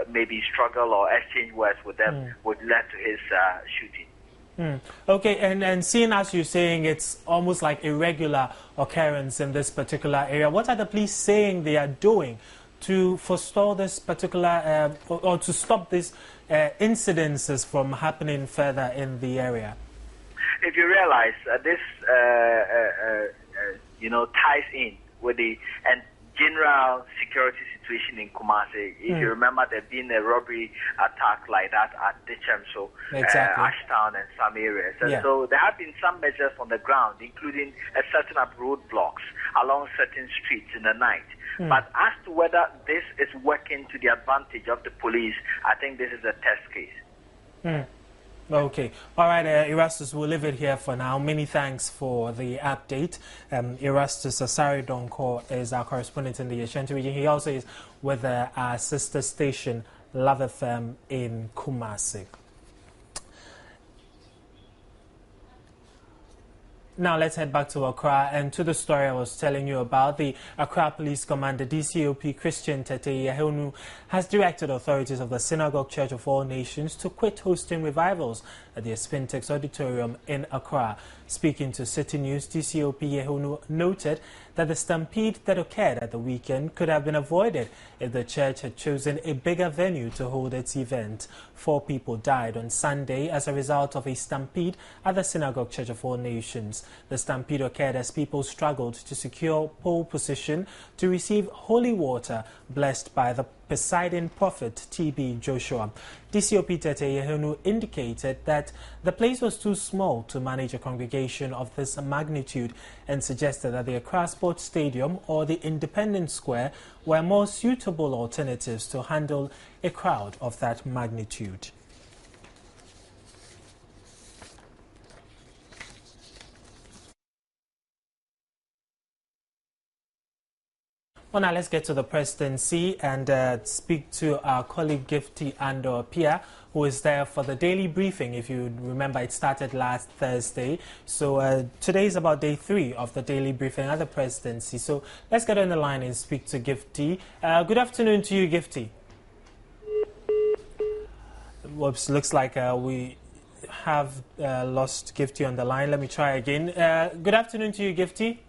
maybe struggle or exchange words with them would lead to his shooting. Okay, and seeing as you're saying it's almost like a regular occurrence in this particular area, what are the police saying they are doing to forestall this particular or to stop these incidences from happening further in the area? If you realize this, ties in with the general security situation in Kumasi. If you remember, there been a robbery attack like that at Dichemso, Ashtown, and some areas. And so there have been some measures on the ground, including setting up roadblocks along certain streets in the night. But as to whether this is working to the advantage of the police, I think this is a test case. Okay. All right, Erastus, we'll leave it here for now. Many thanks for the update. Erastus Asari Donko is our correspondent in the Ashanti region. He also is with our sister station, Love FM in Kumasi. Now let's head back to Accra and to the story I was telling you about. The Accra Police Commander, DCOP Christian Tete Yehonu, has directed authorities of the Synagogue Church of All Nations to quit hosting revivals at the Spintex Auditorium in Accra. Speaking to City News, DCOP Yehonu noted that the stampede that occurred at the weekend could have been avoided if the church had chosen a bigger venue to hold its event. 4 people died on Sunday as a result of a stampede at the Synagogue Church of All Nations. The stampede occurred as people struggled to secure pole position to receive holy water blessed by the presiding prophet TB Joshua. DCOP Tete Yehonu indicated that the place was too small to manage a congregation of this magnitude and suggested that the Accra Sports Stadium or the Independence Square were more suitable alternatives to handle a crowd of that magnitude. Well, now let's get to the presidency and speak to our colleague Gifty Ando Apia, who is there for the daily briefing. If you remember, it started last Thursday. So today is about day 3 of the daily briefing at the presidency. So let's get on the line and speak to Gifty. Good afternoon to you, Gifty. Whoops, looks like we have lost Gifty on the line. Let me try again. Good afternoon to you, Gifty.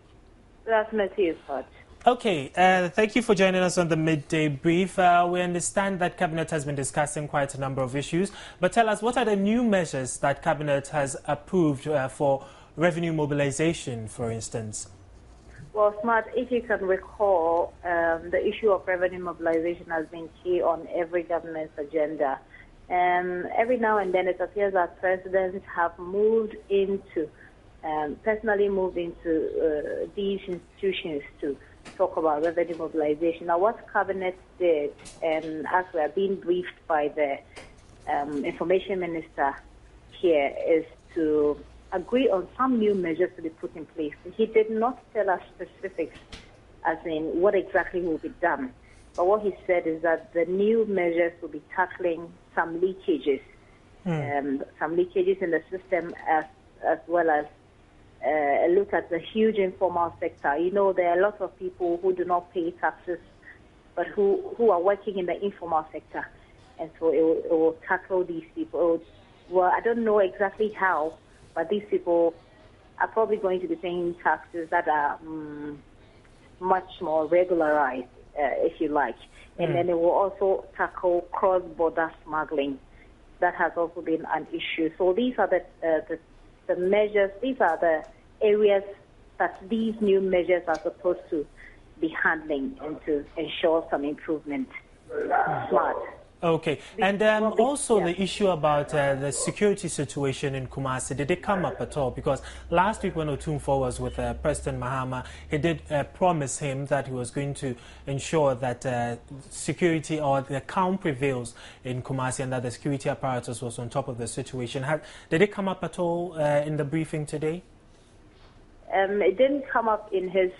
Good afternoon to you, Scott. Okay, thank you for joining us on the midday brief. We understand that Cabinet has been discussing quite a number of issues, but tell us, what are the new measures that Cabinet has approved for revenue mobilization, for instance? Well, Smart, if you can recall, the issue of revenue mobilization has been key on every government's agenda. Every now and then it appears that presidents have personally moved into these institutions to talk about revenue mobilization. Now, what Cabinet did, as we are being briefed by the Information Minister here, is to agree on some new measures to be put in place. He did not tell us specifics, as in what exactly will be done. But what he said is that the new measures will be tackling some leakages, in the system, as well as look at the huge informal sector. You know, there are a lot of people who do not pay taxes, but who are working in the informal sector. And so it will tackle these people. Well, I don't know exactly how, but these people are probably going to be paying taxes that are much more regularized, if you like. And then it will also tackle cross-border smuggling. That has also been an issue. So these are the measures, these are the areas that these new measures are supposed to be handling and to ensure some improvement. Smart. Okay. And also the issue about the security situation in Kumasi, did it come up at all? Because last week when Otumfo was with President Mahama, he did promise him that he was going to ensure that security or the calm prevails in Kumasi and that the security apparatus was on top of the situation. Did it come up at all in the briefing today? It didn't come up in his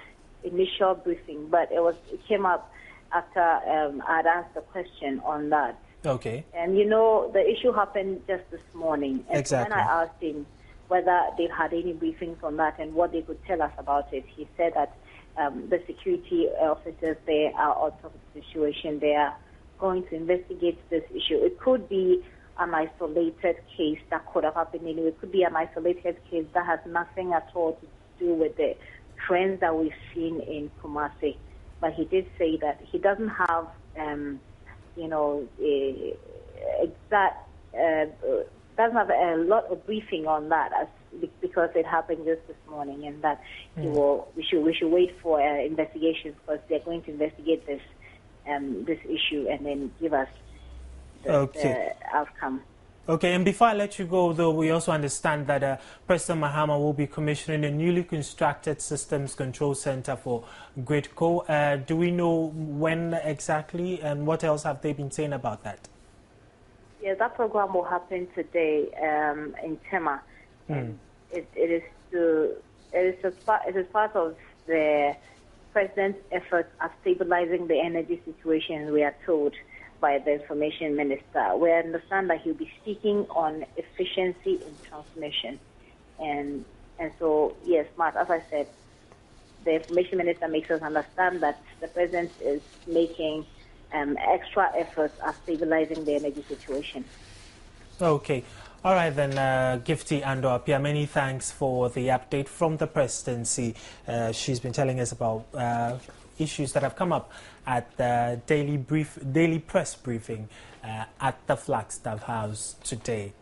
initial briefing, but it came up after I'd asked a question on that. Okay. And you know, the issue happened just this morning. And exactly. When I asked him whether they've had any briefings on that and what they could tell us about it, he said that the security officers there are on top of the situation. They are going to investigate this issue. It could be an isolated case that could have happened anyway. It could be an isolated case that has nothing at all to do with the trends that we've seen in Kumasi. But he did say that he doesn't have, doesn't have a lot of briefing on that because it happened just this morning, and that we should wait for investigations because they're going to investigate this issue and then give us the outcome. Okay, and before I let you go, though, we also understand that President Mahama will be commissioning a newly constructed Systems Control Center for GridCo. Do we know when exactly, and what else have they been saying about that? Yeah, that program will happen today in Tema. It is part of the President's efforts at stabilizing the energy situation, we are told by the Information Minister. We understand that he'll be speaking on efficiency in transmission. And so, yes, Matt, as I said, the Information Minister makes us understand that the President is making extra efforts at stabilizing the energy situation. Okay. All right, then, Gifty Ando-Apia, many thanks for the update from the Presidency. She's been telling us about issues that have come up at the daily press briefing at the Flagstaff House today.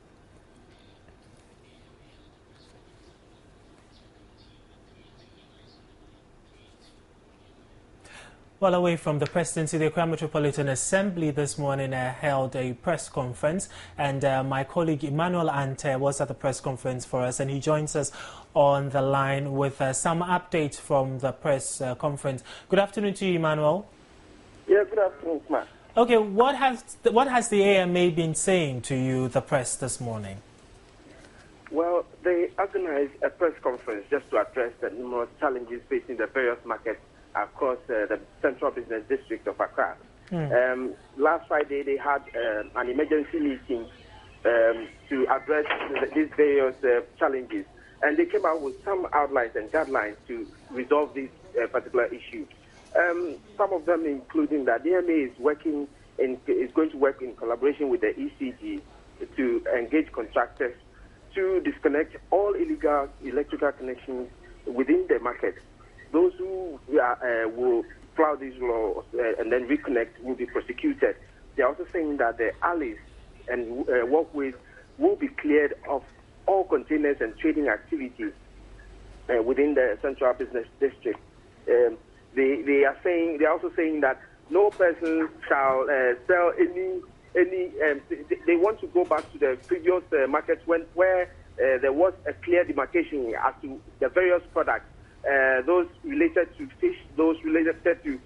Well, away from the Presidency, the Accra Metropolitan Assembly this morning held a press conference, and my colleague Emmanuel Ante was at the press conference for us, and he joins us on the line with some updates from the press conference. Good afternoon to you, Emmanuel. Yeah, good afternoon, Matt. Okay, what has the AMA been saying to you, the press, this morning? Well, they organized a press conference just to address the numerous challenges facing the various markets across the Central Business District of Accra. Last Friday, they had an emergency meeting to address these various challenges, and they came out with some outlines and guidelines to resolve this particular issue. Some of them including that the AMA is going to work in collaboration with the ECG to engage contractors to disconnect all illegal electrical connections within the market. Those who will flout these laws and then reconnect will be prosecuted. They are also saying that the alleys and walkways will be cleared of all containers and trading activities within the Central Business District. They are also saying that no person shall sell any. They want to go back to the previous markets where there was a clear demarcation as to the various products. Those related to fish, those related to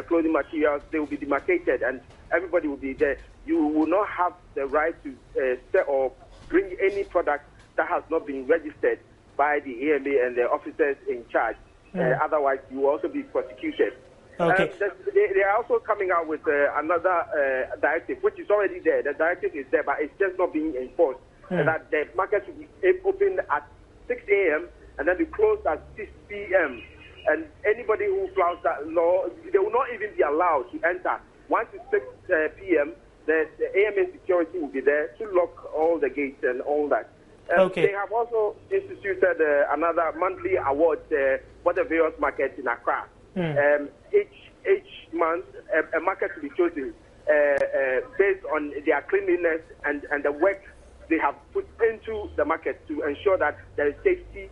clothing materials, they will be demarcated and everybody will be there. You will not have the right to sell or bring any product that has not been registered by the AMA and the officers in charge. Otherwise, you will also be prosecuted. Okay. They are also coming out with another directive, which is already there. The directive is there, but it's just not being enforced. That the market should be open at 6 a.m. and then be closed at 6 p.m. And anybody who flouts that law, they will not even be allowed to enter. Once it's 6 p.m., the AMA security will be there to lock all the gates and all that. They have also instituted another monthly award for the various markets in Accra. Each month, a market will be chosen based on their cleanliness and the work they have put into the market to ensure that there is safety.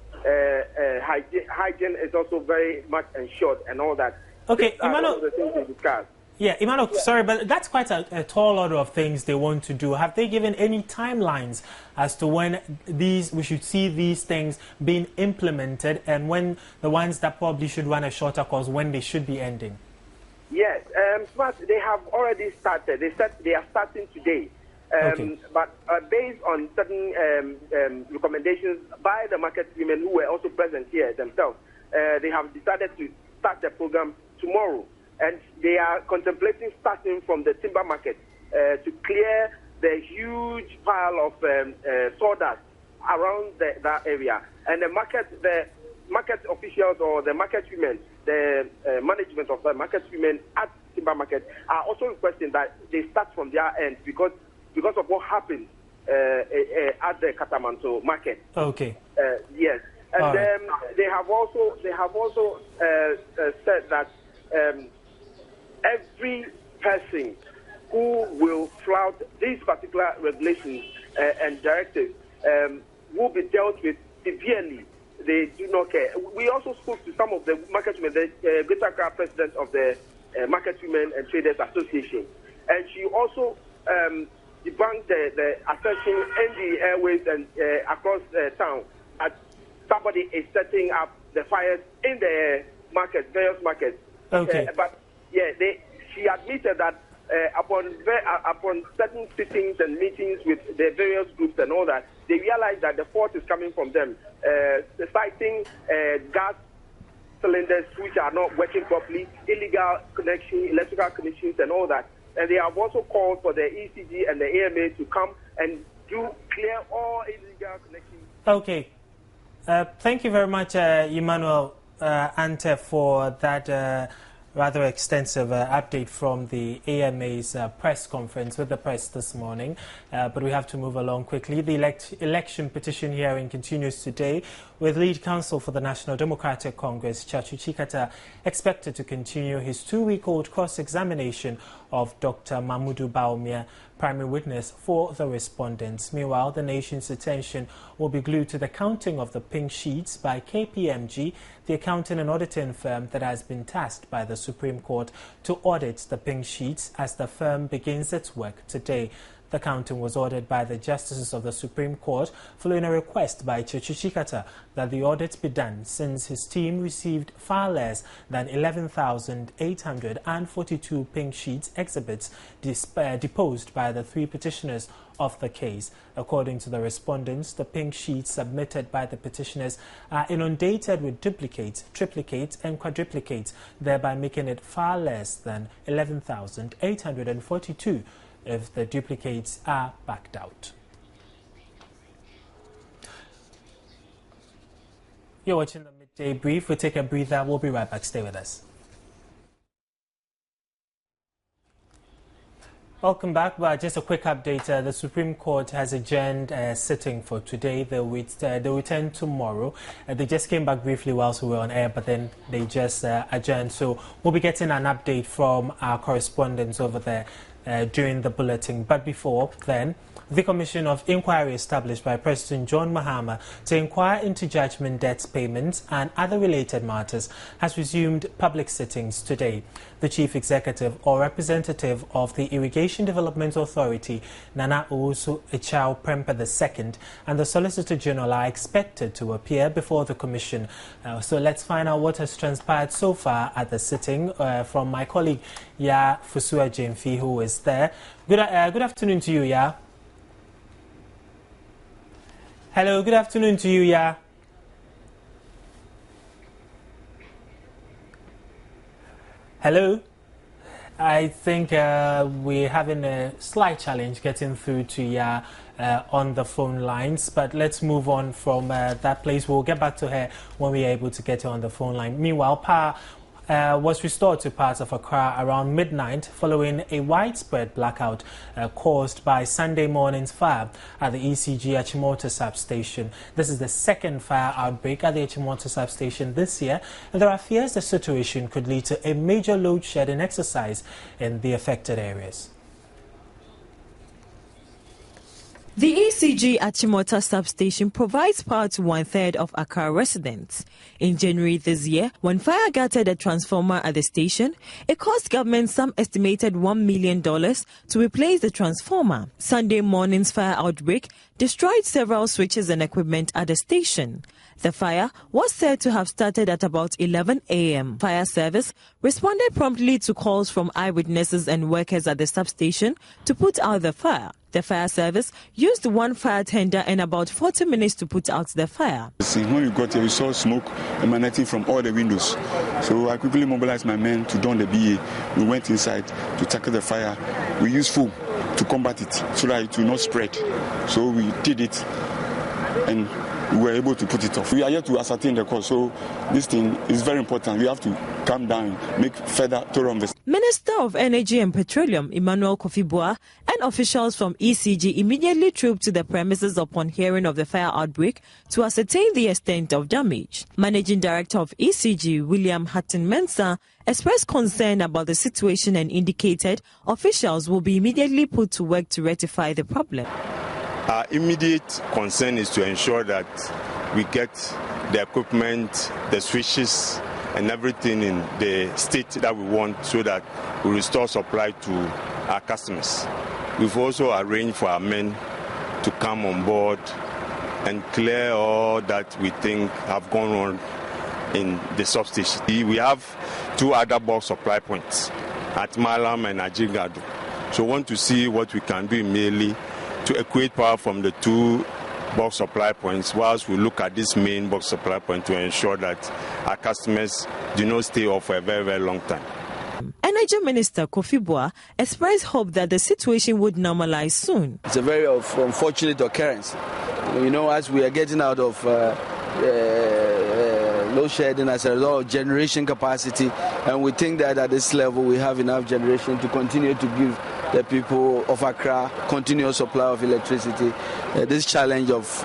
Hygiene is also very much ensured and all that. Okay, Emmanuel. The things we discussed. Yeah, Emmanuel, sorry, but that's quite a tall order of things they want to do. Have they given any timelines as to when we should see these things being implemented, and when the ones that probably should run a shorter course, when they should be ending? Yes, Smart, they have already started. They said they are starting today. But based on certain recommendations by the market women who were also present here themselves, they have decided to start the program tomorrow. And they are contemplating starting from the timber market to clear the huge pile of sawdust around that area. And the market officials or the market women, the management of the market women at timber market are also requesting that they start from their end because of what happened at the Katamanto market. Okay. Yes, and then they have also said that every person who will flout these particular regulations and directives will be dealt with severely. They do not care. We also spoke to some of the market women, the Greater Accra president of the Market Women and Traders Association, and she also debunked the assertion in the airways and across town that somebody is setting up the fires in the market, various markets. Okay. But yeah, she admitted that upon certain sittings and meetings with the various groups and all that, they realized that the fault is coming from them, citing gas cylinders which are not working properly, illegal connections, electrical connections and all that. And they have also called for the ECG and the AMA to come and clear all illegal connections. Okay. Thank you very much, Emmanuel Ante, for that rather extensive update from the AMA's press conference with the press this morning. But we have to move along quickly. The election petition hearing continues today, with lead counsel for the National Democratic Congress, Chachu Chikata, expected to continue his 2-week-old cross-examination of Dr. Mamudu Baumia, primary witness for the respondents. Meanwhile, the nation's attention will be glued to the counting of the pink sheets by KPMG, the accounting and auditing firm that has been tasked by the Supreme Court to audit the pink sheets as the firm begins its work today. The counting was ordered by the Justices of the Supreme Court following a request by Chachu Chikata that the audit be done, since his team received far less than 11,842 pink sheets exhibits deposed by the 3 petitioners of the case. According to the respondents, the pink sheets submitted by the petitioners are inundated with duplicates, triplicates and quadruplicates, thereby making it far less than 11,842 if the duplicates are backed out. You're watching the Midday Brief. We'll take a breather. We'll be right back. Stay with us. Welcome back. Well, just a quick update. The Supreme Court has adjourned sitting for today. They'll return tomorrow. They just came back briefly whilst we were on air, but then they just adjourned. So we'll be getting an update from our correspondents over there during the bulletin. But before then, the Commission of Inquiry established by President John Mahama to inquire into judgment debts payments and other related matters has resumed public sittings today. The Chief Executive or representative of the Irrigation Development Authority, Nana Owusu Echao Prempa II, and the Solicitor General are expected to appear before the Commission. So let's find out what has transpired so far at the sitting from my colleague Ya Fusua Jemfi, who is there. Good afternoon to you, Ya. Hello, good afternoon to you, Ya. Hello. I think we're having a slight challenge getting through to Ya on the phone lines, but let's move on from that place. We'll get back to her when we're able to get her on the phone line. Meanwhile, power was restored to parts of Accra around midnight following a widespread blackout caused by Sunday morning's fire at the ECG Achimota substation. This is the second fire outbreak at the Achimota substation this year, and there are fears the situation could lead to a major load shedding exercise in the affected areas. The ECG Achimota substation provides power to 1/3 of Accra residents. In January this year, when fire gutted a transformer at the station, it cost government some estimated $1 million to replace the transformer. Sunday morning's fire outbreak destroyed several switches and equipment at the station. The fire was said to have started at about 11 a.m. Fire service responded promptly to calls from eyewitnesses and workers at the substation to put out the fire. The fire service used one fire tender and about 40 minutes to put out the fire. When we got here, we saw smoke emanating from all the windows. So I quickly mobilized my men to don the BA. We went inside to tackle the fire. We used foam to combat it so that it will not spread. So we did it, and we were able to put it off. We are yet to ascertain the cause, so this thing is very important. We have to calm down, make further thorough investigation. Minister of Energy and Petroleum Emmanuel Kofi-Boah and officials from ECG immediately trooped to the premises upon hearing of the fire outbreak to ascertain the extent of damage. Managing Director of ECG, William Hatton-Mensah, expressed concern about the situation and indicated officials will be immediately put to work to rectify the problem. Our immediate concern is to ensure that we get the equipment, the switches, and everything in the state that we want so that we restore supply to our customers. We've also arranged for our men to come on board and clear all that we think have gone wrong in the substation. We have 2 other bulk supply points at Malam and Ajigado. So we want to see what we can do immediately to equate power from the 2 bulk supply points whilst we look at this main bulk supply point to ensure that our customers do not stay off for a very, very long time. Energy Minister Kofi-Boah expressed hope that the situation would normalize soon. It's a very unfortunate occurrence. You know, as we are getting out of load shedding as a result of generation capacity, and we think that at this level we have enough generation to continue to give the people of Accra continuous supply of electricity. This challenge of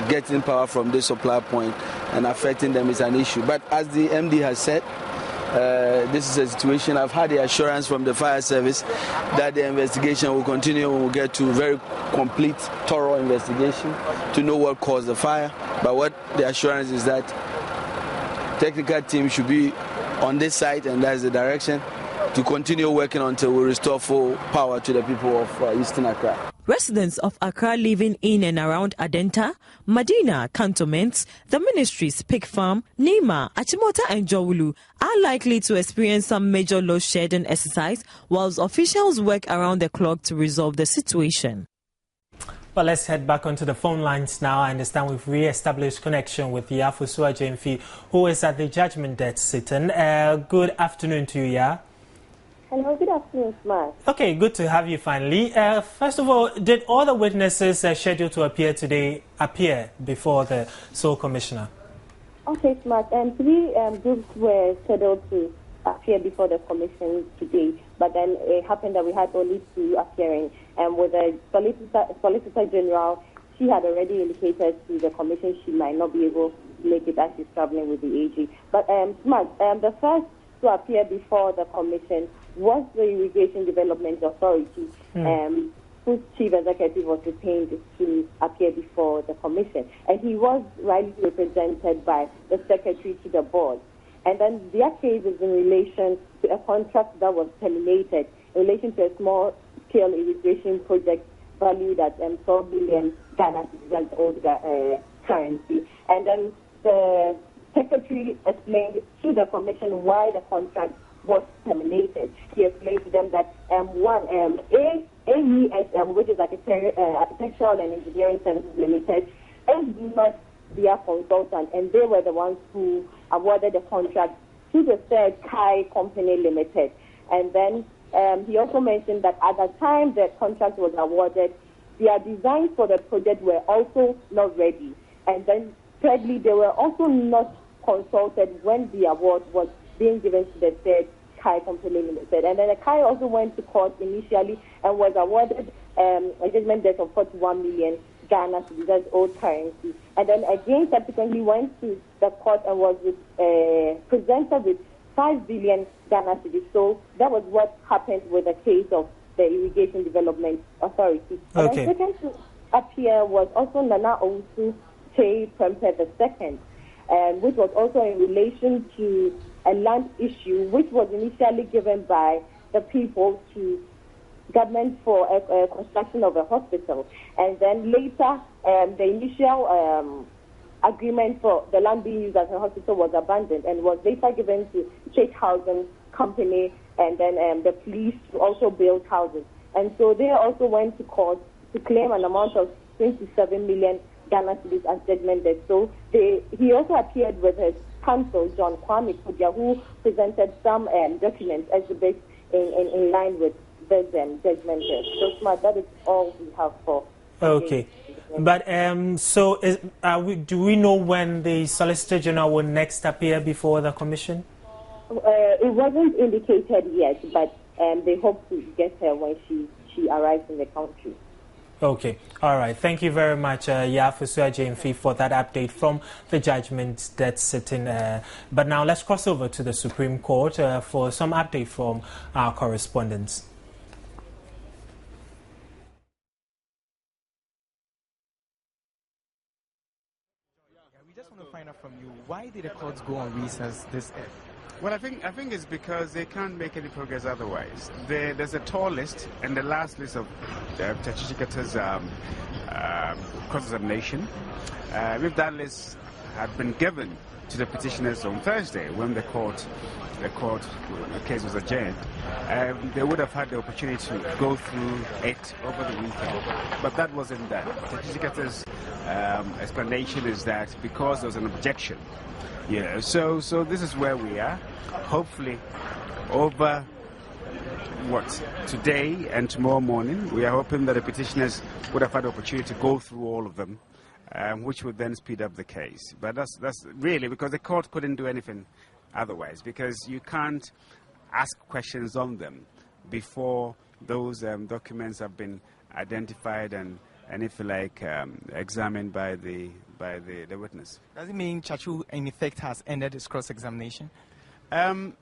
getting power from this supply point and affecting them is an issue. But as the MD has said, this is a situation. I've had the assurance from the fire service that the investigation will continue. We'll get to very complete, thorough investigation to know what caused the fire. But what the assurance is that technical team should be on this site, and that's the direction, to continue working until we restore full power to the people of Eastern Accra. Residents of Accra living in and around Adenta, Medina, cantonments, the ministries, Pig Farm, Nima, Achimota and Jowulu are likely to experience some major load shedding exercise whilst officials work around the clock to resolve the situation. Well, let's head back onto the phone lines now. I understand we've re-established connection with Yafusua Jemfi, who is at the judgment desk sitting. Good afternoon to you, Ya. Hello, good afternoon, Smart. Okay, good to have you finally. First of all, did all the witnesses scheduled to appear today appear before the sole commissioner? Okay, Smart. 3 groups were scheduled to appear before the commission today, but then it happened that we had only 2 appearing. And with the Solicitor General, she had already indicated to the commission she might not be able to make it as she's traveling with the AG. But Smart, the first to appear before the commission was the Irrigation Development Authority, whose chief executive was retained to appear before the commission. And he was rightly represented by the secretary to the board. And then their case is in relation to a contract that was terminated in relation to a small-scale irrigation project valued at 12 billion Ghana cedis old currency. And then the secretary explained to the commission why the contract was terminated. He explained to them that AES, which is Architectural and Engineering Services Limited, is not their consultant, and they were the ones who awarded the contract to the third Kai Company Limited. And then he also mentioned that at the time the contract was awarded, their designs for the project were also not ready. And then thirdly, they were also not consulted when the award was being given to the third Kai Company Limited. And then the Kai also went to court initially and was awarded a judgment debt of 41 million Ghana cedis old currency. And then again subsequently went to the court and was presented with 5 billion Ghana cedis. So that was what happened with the case of the Irrigation Development Authority. Okay. And the second to appear was also Nana Owusu Che Prempeh II, which was also in relation to a land issue which was initially given by the people to government for a construction of a hospital. And then later, the initial agreement for the land being used as a hospital was abandoned and was later given to Church Housing Company, and then the police to also build houses. And so they also went to court to claim an amount of 27 million Ghana cedis as judgment debt. So he also appeared with his counsel, John Kwame Kudia, who presented some documents exhibits in line with this judgment debt. So, Smart, that is all we have for Okay. But so do we know when the Solicitor General will next appear before the Commission? It wasn't indicated yet, but they hope to get her when she arrives in the country. Okay, all right. Thank you very much, Yafusua Jamefi, for that update from the judgment that's sitting. But now let's cross over to the Supreme Court for some update from our correspondents. We just want to find out from you, why did the courts go on recess this year? Well, I think it's because they can't make any progress otherwise. There's a tall list, and the last list of Chachichikata's cross-examination. If that list had been given to the petitioners on Thursday, when the case was adjourned, they would have had the opportunity to go through it over the weekend. But that wasn't done. Chachichikata's explanation is that because there was an objection. Yeah, so this is where we are. Hopefully, over today and tomorrow morning, we are hoping that the petitioners would have had the opportunity to go through all of them, which would then speed up the case. But that's really because the court couldn't do anything otherwise, because you can't ask questions on them before those documents have been identified and if you like examined by the witness. Does it mean Chachu in effect has ended his cross-examination? In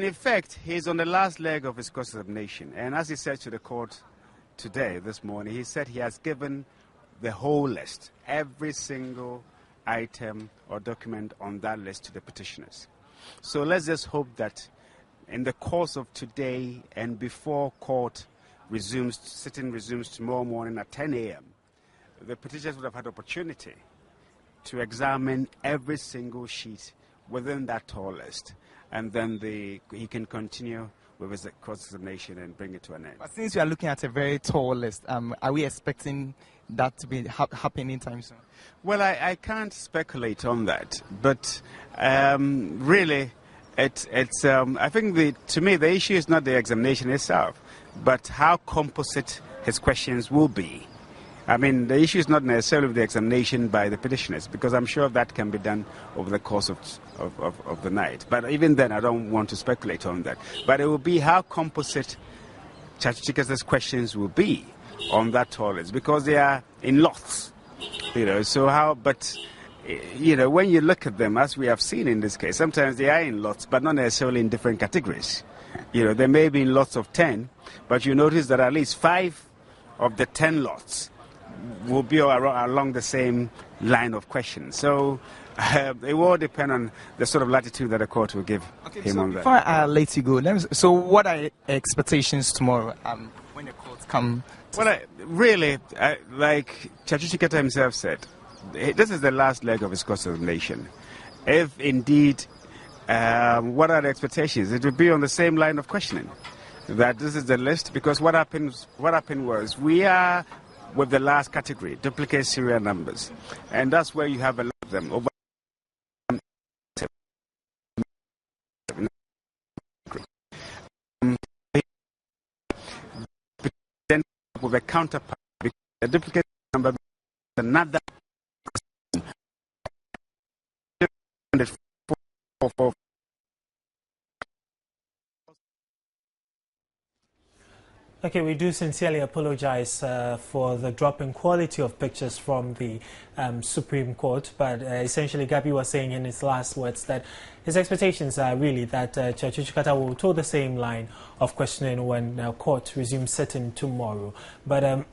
effect, he's on the last leg of his cross-examination, and as he said to the court this morning, he said he has given the whole list, every single item or document on that list to the petitioners. So let's just hope that in the course of today and before sitting resumes tomorrow morning at 10 a.m., the petitioners would have had opportunity to examine every single sheet within that tall list, and then he can continue with his cross-examination and bring it to an end. But since we are looking at a very tall list, are we expecting that to be happening anytime soon? Well, I can't speculate on that, but really, it's. I think to me the issue is not the examination itself, but how composite his questions will be. I mean, the issue is not necessarily the examination by the petitioners, because I'm sure that can be done over the course of the night. But even then, I don't want to speculate on that. But it will be how composite Chachichikata's questions will be on that tall list, because they are in lots. But when you look at them, as we have seen in this case, sometimes they are in lots, but not necessarily in different categories. There may be in lots of 10, but you notice that at least 5 of the 10 lots will be along the same line of questions. So it will depend on the sort of latitude that the court will give him on that. Before I let you go, so what are your expectations tomorrow when the courts come? Well, like Chachichikata himself said, this is the last leg of his cross-examination. If indeed, what are the expectations? It will be on the same line of questioning. That this is the list, because what happened was we are with the last category, duplicate serial numbers, and that's where you have a lot of them. With a counterpart, the duplicate number another. Okay, we do sincerely apologize for the drop in quality of pictures from the Supreme Court, but essentially Gabi was saying in his last words that his expectations are really that Chachichikata will toe the same line of questioning when court resumes sitting tomorrow. But,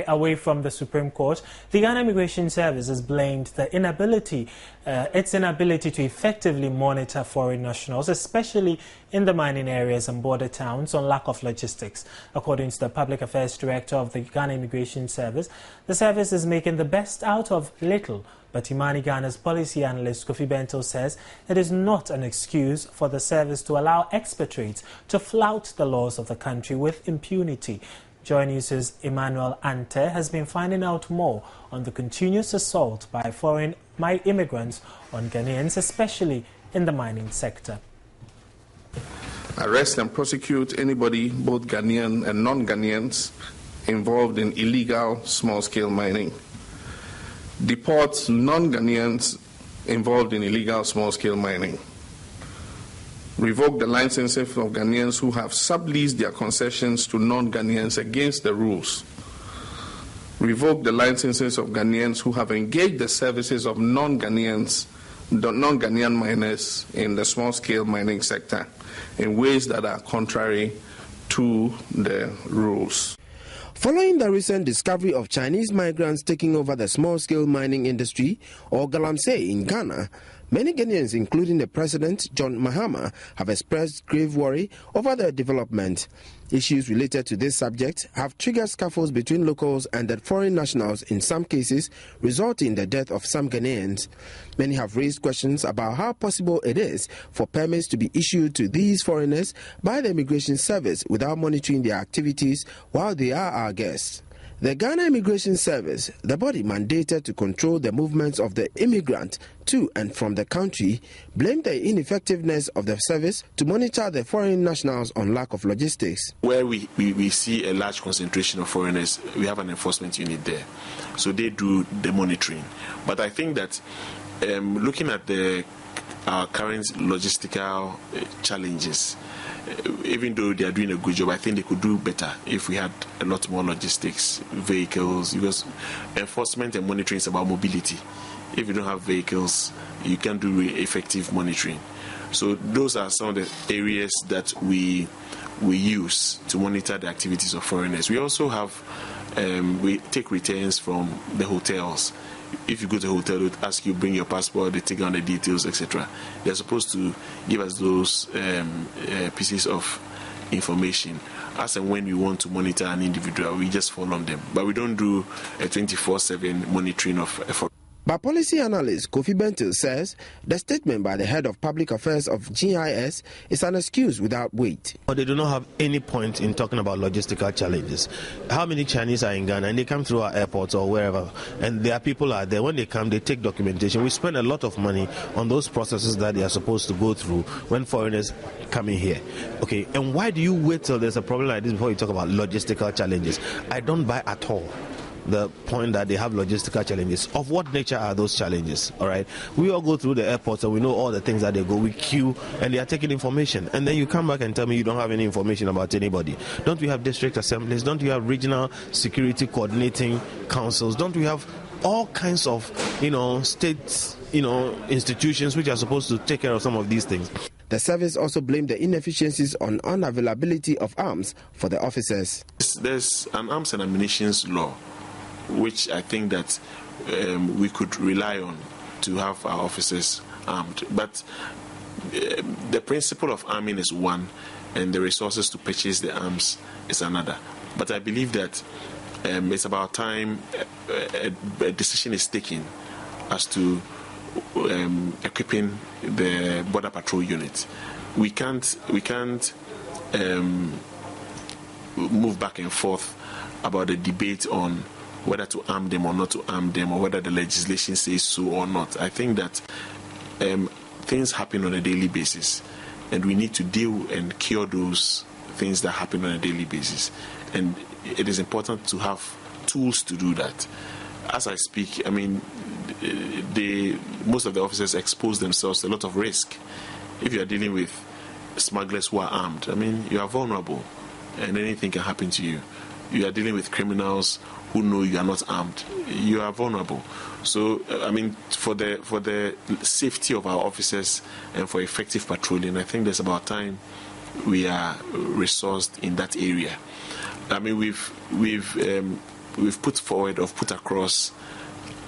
away from the Supreme Court, the Ghana Immigration Service has blamed its inability to effectively monitor foreign nationals, especially in the mining areas and border towns, on lack of logistics. According to the Public Affairs Director of the Ghana Immigration Service, the service is making the best out of little. But Imani Ghana's policy analyst Kofi Bento says it is not an excuse for the service to allow expatriates to flout the laws of the country with impunity. Joy News' Emmanuel Ante has been finding out more on the continuous assault by foreign immigrants on Ghanaians, especially in the mining sector. Arrest and prosecute anybody, both Ghanaian and non-Ghanaians, involved in illegal small-scale mining. Deport non-Ghanaians involved in illegal small-scale mining. Revoke the licenses of Ghanaians who have subleased their concessions to non-Ghanaians against the rules. Revoke the licenses of Ghanaians who have engaged the services of non-Ghanaian miners in the small-scale mining sector in ways that are contrary to the rules. Following the recent discovery of Chinese migrants taking over the small-scale mining industry, or galamsey, in Ghana, many Ghanaians, including the President, John Mahama, have expressed grave worry over the development. Issues related to this subject have triggered scuffles between locals and the foreign nationals in some cases, resulting in the death of some Ghanaians. Many have raised questions about how possible it is for permits to be issued to these foreigners by the Immigration Service without monitoring their activities while they are our guests. The Ghana Immigration Service, the body mandated to control the movements of the immigrant to and from the country, blamed the ineffectiveness of the service to monitor the foreign nationals on lack of logistics. Where we see a large concentration of foreigners, we have an enforcement unit there. So they do the monitoring. But I think that looking at our current logistical challenges, even though they are doing a good job, I think they could do better if we had a lot more logistics, vehicles, because enforcement and monitoring is about mobility. If you don't have vehicles, you can't do effective monitoring. So those are some of the areas that we use to monitor the activities of foreigners. We also have, we take returns from the hotels. If you go to a hotel, they ask you bring your passport, they take down the details, etc. They're supposed to give us those pieces of information. As and when we want to monitor an individual, we just follow them. But we don't do a 24/7 monitoring of effort. But policy analyst Kofi Bentil says the statement by the head of public affairs of GIS is an excuse without weight. But they do not have any point in talking about logistical challenges. How many Chinese are in Ghana and they come through our airports or wherever, and their people are there. When they come, they take documentation. We spend a lot of money on those processes that they are supposed to go through when foreigners come in here. Okay, and why do you wait till there's a problem like this before you talk about logistical challenges? I don't buy at all the point that they have logistical challenges. Of what nature are those challenges? All right, we all go through the airports and we know all the things that they go. We queue and they are taking information, and then you come back and tell me you don't have any information about anybody. Don't we have district assemblies? Don't we have regional security coordinating councils? Don't we have all kinds of state institutions which are supposed to take care of some of these things? The service also blamed the inefficiencies on unavailability of arms for the officers. There's an arms and ammunition law which I think that we could rely on to have our officers armed. But the principle of arming is one, and the resources to purchase the arms is another. But I believe that it's about time a decision is taken as to equipping the border patrol unit. We can't move back and forth about the debate on whether to arm them or not to arm them, or whether the legislation says so or not. I think that things happen on a daily basis, and we need to deal and cure those things that happen on a daily basis. And it is important to have tools to do that. As I speak, I mean, most of the officers expose themselves to a lot of risk. If you are dealing with smugglers who are armed, I mean, you are vulnerable, and anything can happen to you. You are dealing with criminals who know you are not armed. You are vulnerable. So, I mean, for the safety of our officers and for effective patrolling, I think there's about time we are resourced in that area. I mean, we've put forward or put across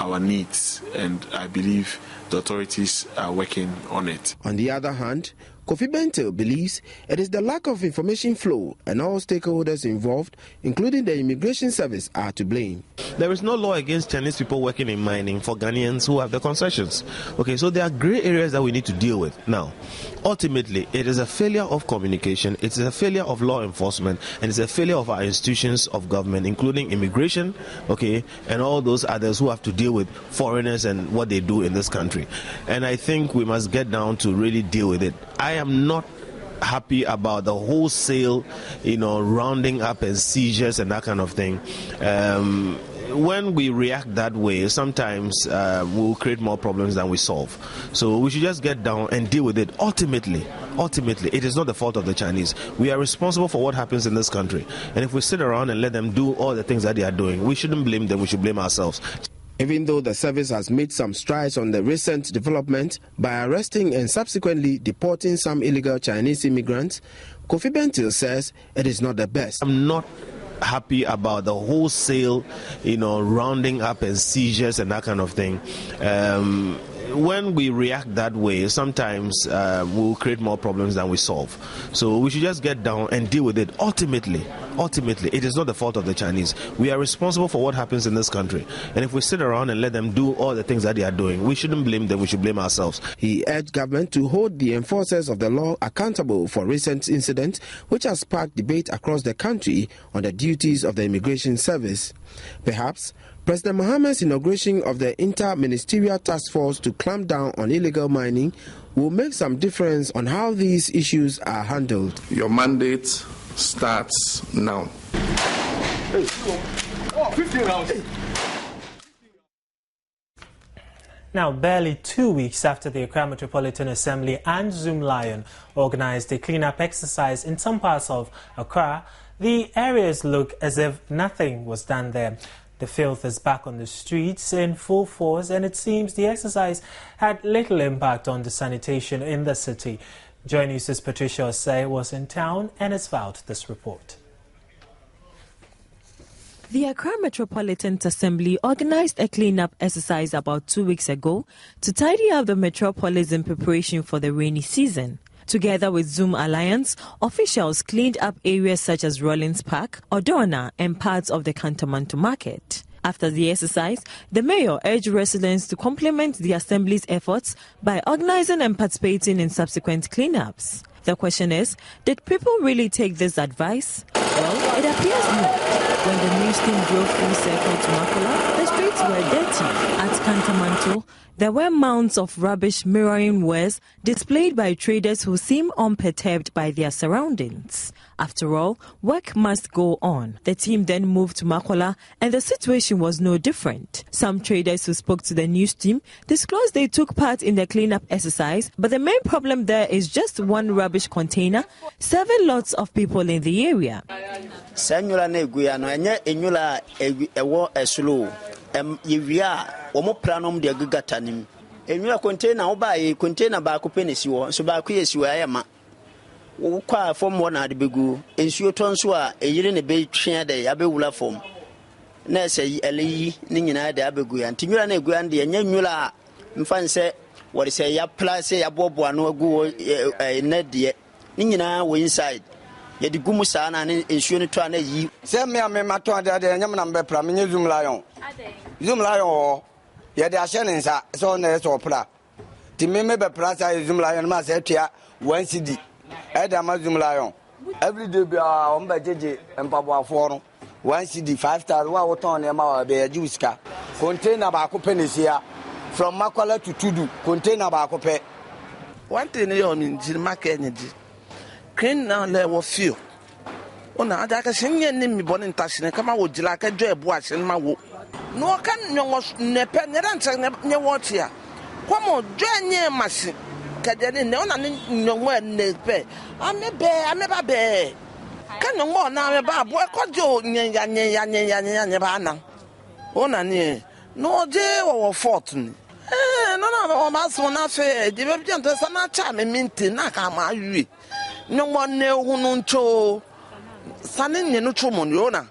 our needs, and I believe the authorities are working on it. On the other hand, Kofi Bentil believes it is the lack of information flow, and all stakeholders involved, including the Immigration Service, are to blame. There is no law against Chinese people working in mining for Ghanaians who have the concessions. Okay, so there are grey areas that we need to deal with. Now, ultimately, it is a failure of communication, it is a failure of law enforcement, and it's a failure of our institutions of government, including immigration, okay, and all those others who have to deal with foreigners and what they do in this country. And I think we must get down to really deal with it. I am not happy about the wholesale, rounding up and seizures and that kind of thing. When we react that way, sometimes we'll create more problems than we solve. So we should just get down and deal with it. Ultimately, it is not the fault of the Chinese. We are responsible for what happens in this country. And if we sit around and let them do all the things that they are doing, we shouldn't blame them, we should blame ourselves. Even though the service has made some strides on the recent development by arresting and subsequently deporting some illegal Chinese immigrants, Kofi Bentil says it is not the best. I'm not happy about the wholesale, rounding up and seizures and that kind of thing. When we react that way, sometimes we'll create more problems than we solve. So we should just get down and deal with it. Ultimately, it is not the fault of the Chinese. We are responsible for what happens in this country. And if we sit around and let them do all the things that they are doing, we shouldn't blame them, we should blame ourselves. He urged government to hold the enforcers of the law accountable for recent incidents, which has sparked debate across the country on the duties of the immigration service. Perhaps President Mahama's inauguration of the Inter-Ministerial Task Force to clamp down on illegal mining will make some difference on how these issues are handled. Your mandate starts now. Now, barely 2 weeks after the Accra Metropolitan Assembly and Zoom Lion organized a cleanup exercise in some parts of Accra, the areas look as if nothing was done there. The filth is back on the streets in full force, and it seems the exercise had little impact on the sanitation in the city. Joy News' Patricia Osei was in town and has filed this report. The Accra Metropolitan Assembly organized a cleanup exercise about 2 weeks ago to tidy up the metropolis in preparation for the rainy season. Together with Zoom Alliance, officials cleaned up areas such as Rollins Park, Odona, and parts of the Kantamanto Market. After the exercise, the mayor urged residents to complement the Assembly's efforts by organizing and participating in subsequent cleanups. The question is, did people really take this advice? Well, it appears not. When the news team drove full circle to Makola, the streets were dirty. At Kantamanto, there were mounds of rubbish mirroring wares displayed by traders who seem unperturbed by their surroundings. After all, work must go on. The team then moved to Makola, and the situation was no different. Some traders who spoke to the news team disclosed they took part in the cleanup exercise, but the main problem there is just one rubbish container serving lots of people in the area. Kwa form one at Begu, and she tonswa a year in a bay train day, Abewula form. Nurse a lady, Nina de Abegu, and Timurane Grandi, and Yamula, and fancy what is a ya plus a bob one or go a net yet. Nina were inside. Yet the Gumusana and she trying to ye. Send me a matter that the number Pramin Zoom Lion. Zoom Lion, yet the Ashens are so nice opera. Timime Plaza Zoom Lion Masetia, 1 CD. Zoom Lion. Every day, we are on by JJ and Papa Forum. 1 CD, 5 stars, 1 ton, and our bear Juiska. Contain about pennies here from Makola to Tudu. Contain about cope. One thing you mean, Jim Mackenzie. Crane now level few. On other can name me born in Tashin, come out with like a job watch in my wood. No, I can't know what's neper, near watch here. Come on, join near Massy. No, I'm a bear, I'm a bear. Can no more now about what could you Nabana? Onani, no day or fortune. No, that's one affair. The Reverend does not charm and minty, Nakama. No one know who non cho Sunning no Trumoniona.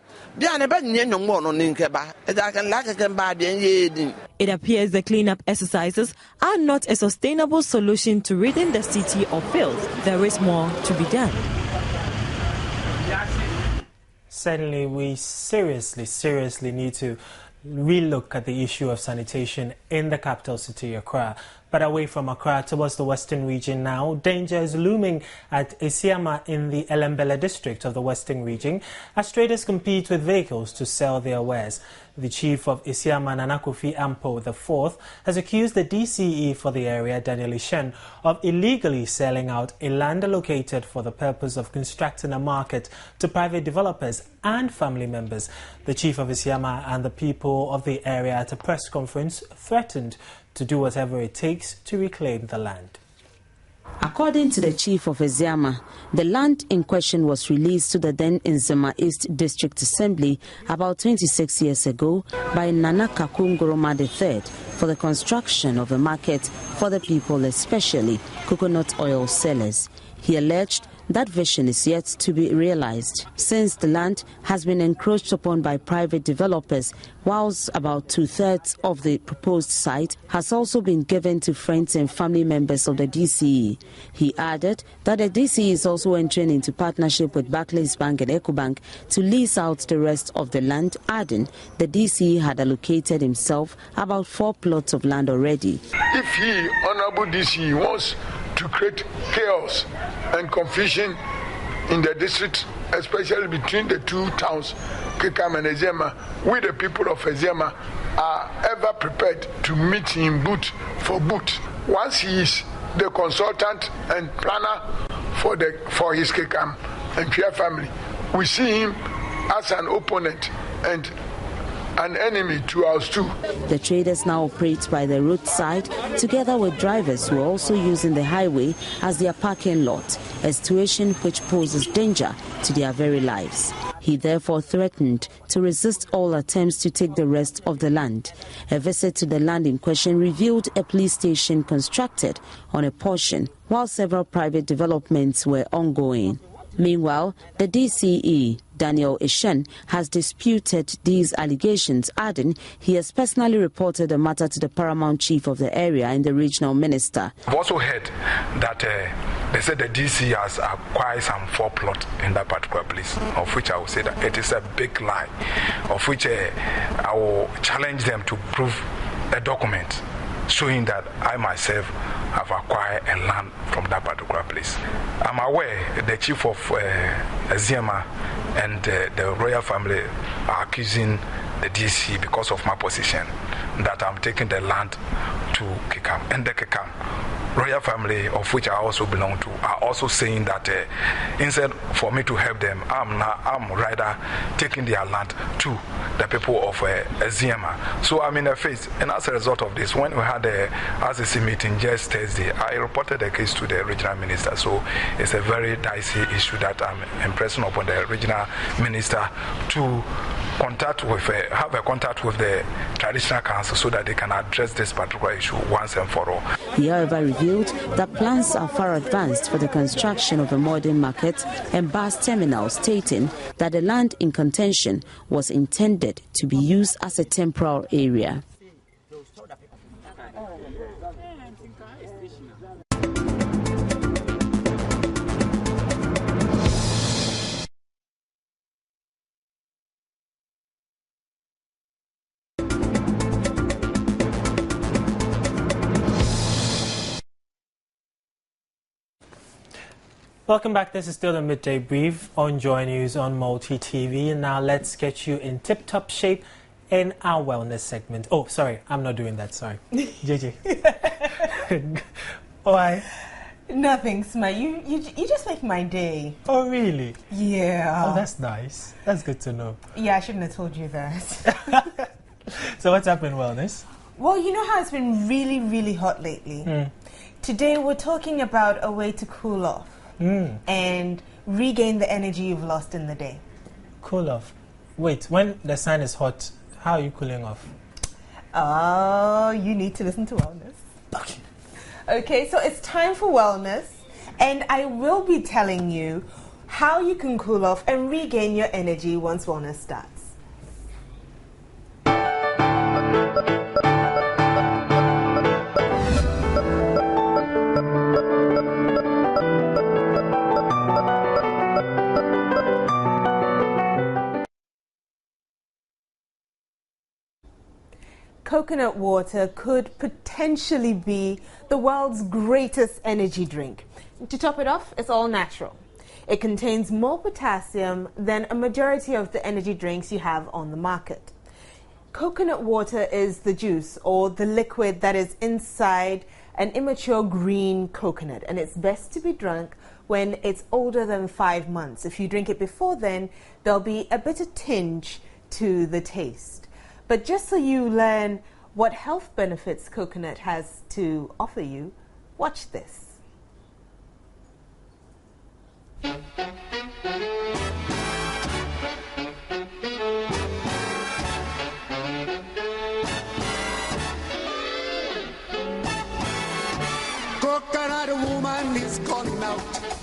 It appears the cleanup exercises are not a sustainable solution to ridding the city of filth. There is more to be done. Certainly, we seriously need to relook at the issue of sanitation in the capital city, Accra. But away from Accra towards the western region now, danger is looming at Isiama in the Elembele district of the western region as traders compete with vehicles to sell their wares. The chief of Isiama, Nanakofi Ampo IV, has accused the DCE for the area, Daniel Ishen, of illegally selling out a land allocated for the purpose of constructing a market to private developers and family members. The chief of Isiama and the people of the area at a press conference threatened to do whatever it takes to reclaim the land. According to the chief of Isiama, the land in question was released to the then Nzema East District Assembly about 26 years ago by Nana Kakungoroma III for the construction of a market for the people, especially coconut oil sellers. He alleged that vision is yet to be realized, since the land has been encroached upon by private developers, whilst about 2/3 of the proposed site has also been given to friends and family members of the DCE. He added that the DCE is also entering into partnership with Barclays Bank and EcoBank to lease out the rest of the land, adding the DCE had allocated himself about 4 plots of land already. If he, Honorable DCE, wants to create chaos and confusion in the district, especially between the two towns, Kekam and Ezema, we the people of Ezema are ever prepared to meet him boot for boot. Once he is the consultant and planner for his Kekam and Pia family, we see him as an opponent and an enemy to us too. The traders now operate by the roadside together with drivers who are also using the highway as their parking lot, a situation which poses danger to their very lives. He therefore threatened to resist all attempts to take the rest of the land. A visit to the land in question revealed a police station constructed on a portion, while several private developments were ongoing. Meanwhile, the DCE, Daniel Ishen, has disputed these allegations, adding he has personally reported the matter to the paramount chief of the area and the regional minister. I've also heard that they said the DC has acquired some 4 plots in that particular place, of which I will say that it is a big lie, of which I will challenge them to prove a document showing that I myself have acquired a land from that particular place. I'm aware the chief of Isiama and the royal family are accusing the DC because of my position that I'm taking the land to Kekam. And the Kekam royal family, of which I also belong to, are also saying that instead for me to help them, I'm rather taking their land to the people of Isiama. So I'm in a phase, and as a result of this, when we had the RCC meeting just Thursday, I reported the case to the regional minister. So it's a very dicey issue that I'm impressing upon the regional minister to have a contact with the traditional council so that they can address this particular issue once and for all. He, however, revealed that plans are far advanced for the construction of a modern market and bus terminal, stating that the land in contention was intended to be used as a temporary area. Welcome back. This is still the Midday Brief on Joy News on Multi TV. And now let's get you in tip-top shape in our wellness segment. Oh, sorry, I'm not doing that. Sorry, JJ. Why? Nothing, Sma. You just make my day. Oh, really? Yeah. Oh, that's nice. That's good to know. Yeah, I shouldn't have told you that. So what's up in wellness? Well, you know how it's been really, really hot lately. Today we're talking about a way to cool off. And regain the energy you've lost in the day. Cool off. Wait, when the sun is hot, how are you cooling off? Oh, you need to listen to wellness. Okay. Okay, so it's time for wellness, and I will be telling you how you can cool off and regain your energy once wellness starts. coconut water could potentially be the world's greatest energy drink. To top it off, it's all natural. It contains more potassium than a majority of the energy drinks you have on the market. Coconut water is the juice or the liquid that is inside an immature green coconut, and it's best to be drunk when it's older than 5 months. If you drink it before then, there'll be a bitter tinge to the taste. But just so you learn what health benefits coconut has to offer you, watch this.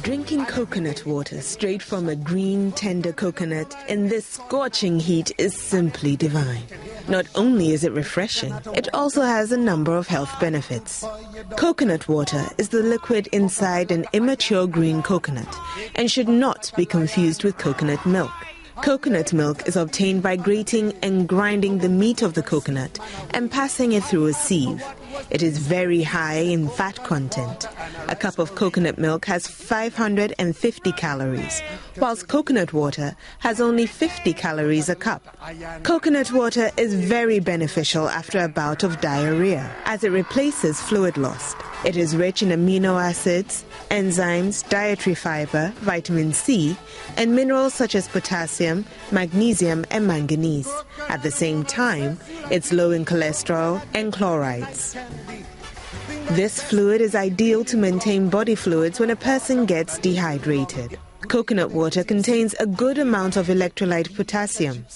Drinking coconut water straight from a green, tender coconut in this scorching heat is simply divine. Not only is it refreshing, it also has a number of health benefits. Coconut water is the liquid inside an immature green coconut and should not be confused with coconut milk. Coconut milk is obtained by grating and grinding the meat of the coconut and passing it through a sieve. It is very high in fat content. A cup of coconut milk has 550 calories, whilst coconut water has only 50 calories a cup. Coconut water is very beneficial after a bout of diarrhea, as it replaces fluid lost. It is rich in amino acids, enzymes, dietary fiber, vitamin C, and minerals such as potassium, magnesium, and manganese. At the same time, it's low in cholesterol and chlorides. This fluid is ideal to maintain body fluids when a person gets dehydrated. Coconut water contains a good amount of electrolyte potassium.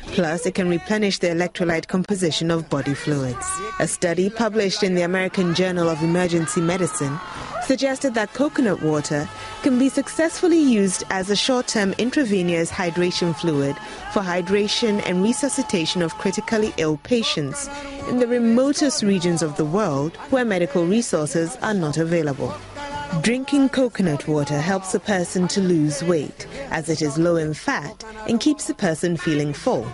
Plus, it can replenish the electrolyte composition of body fluids. A study published in the American Journal of Emergency Medicine suggested that coconut water can be successfully used as a short-term intravenous hydration fluid for hydration and resuscitation of critically ill patients in the remotest regions of the world where medical resources are not available. Drinking coconut water helps a person to lose weight, as it is low in fat and keeps the person feeling full.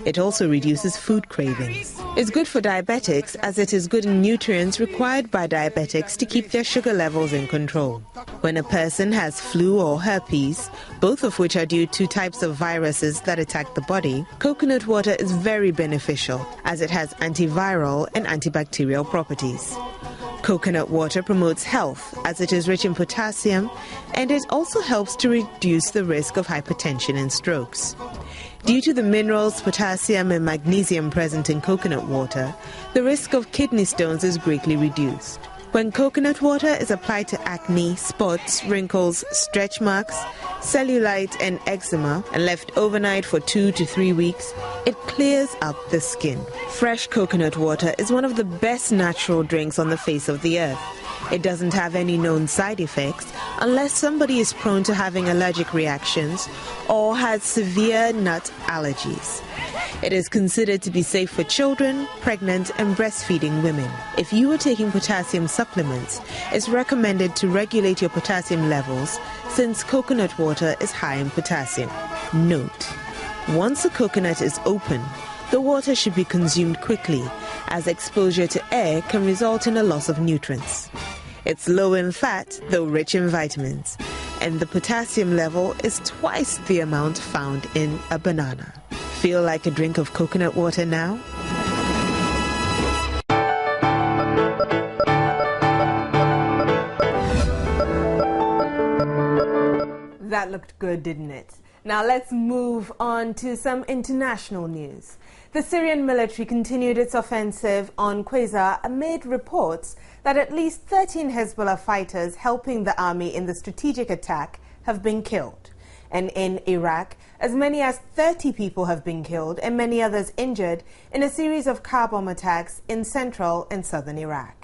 It also reduces food cravings. It's good for diabetics, as it is good in nutrients required by diabetics to keep their sugar levels in control. When a person has flu or herpes, both of which are due to types of viruses that attack the body, coconut water is very beneficial, as it has antiviral and antibacterial properties. Coconut water promotes health, as it is rich in potassium, and it also helps to reduce the risk of hypertension and strokes. Due to the minerals, potassium and magnesium present in coconut water, the risk of kidney stones is greatly reduced. When coconut water is applied to acne, spots, wrinkles, stretch marks, cellulite and eczema and left overnight for 2 to 3 weeks, it clears up the skin. Fresh coconut water is one of the best natural drinks on the face of the earth. It doesn't have any known side effects unless somebody is prone to having allergic reactions or has severe nut allergies. It is considered to be safe for children, pregnant and breastfeeding women. If you are taking potassium supplements, it's recommended to regulate your potassium levels since coconut water is high in potassium. Note: once a coconut is open, the water should be consumed quickly, as exposure to air can result in a loss of nutrients. It's low in fat, though rich in vitamins, and the potassium level is twice the amount found in a banana. Feel like a drink of coconut water now? That looked good, didn't it? Now let's move on to some international news. The Syrian military continued its offensive on Quasar amid reports that at least 13 Hezbollah fighters helping the army in the strategic attack have been killed. And in Iraq, as many as 30 people have been killed and many others injured in a series of car bomb attacks in central and southern Iraq.